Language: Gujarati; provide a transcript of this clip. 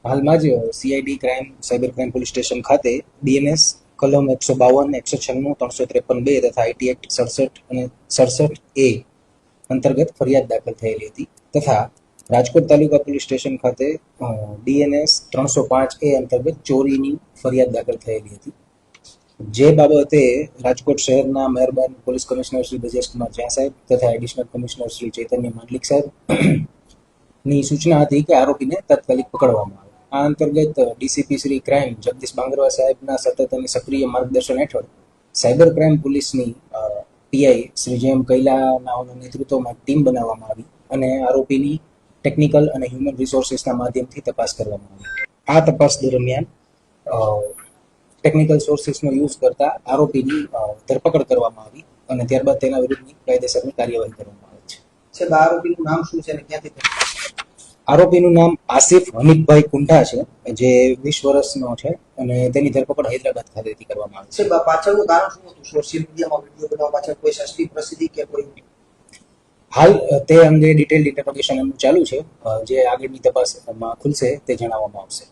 હાલમાં જ CID crime cyber crime police station ખાતે બીએનએસ કલમ 152, 196, 353(2) તથા આઈટી એક્ટ 67 અને 67A અંતર્ગત ફરિયાદ દાખલ થયેલી હતી તથા રાજકોટ તાલુકા પોલીસ સ્ટેશન ખાતે બીએનએસ 305A અંતર્ગત ચોરીની ફરિયાદ દાખલ થયેલી હતી, જે બાબતે રાજકોટ શહેરના મહેરબાન પોલીસ કમિશનર શ્રી બ્રજેશ કુમાર ઝા સાહેબ તથા એડિશનલ કમિશનર શ્રી ચૈતન્ય માંડલિક સાહેબ ની સૂચના હતી કે આરોપીને તાત્કાલિક પકડવામાં આવે. આ અંતર્ગત ડીસીપી શ્રી ક્રાઇમ જગદીશ બાંગરવા સાહેબના સતત અને સક્રિય માર્ગદર્શન હેઠળ સાયબર ક્રાઇમ પોલીસની પીઆઈ શ્રી જેમ કૈલાનાઓના નેતૃત્વમાં ટીમ બનાવવામાં આવી અને આરોપીની ટેકનિકલ અને હ્યુમન રિસોર્સિસના માધ્યમથી તપાસ કરવામાં આવી. આ તપાસ દરમિયાન ટેકનિકલ સોર્સિસનો યુઝ કરતા આરોપીની ધરપકડ કરવામાં આવી અને ત્યારબાદ તેના વિરુદ્ધની કાયદેસરની કાર્યવાહી કરવામાં આવે છે. આરોપીનું નામ શું છે અને ક્યાંથી? આરોપીનું નામ આસિફ હમીદભાઈ કુંઢા છે, જે 20 વર્ષનો છે અને તેની ધરપકડ હૈદરાબાદ ખાતેથી કરવામાં આવી છે. પાછળનું કારણ શું હતું? સોશિયલ મીડિયામાં વિડીયો બનાવવા પાછળ કોઈ સસ્તી પ્રસિદ્ધિ કે કોઈ? હાલ તે અંગે ડિટેલ ઇન્ટરોગેશન ચાલુ છે, જે આગળની તપાસમાં ખુલશે તે જણાવવામાં આવશે.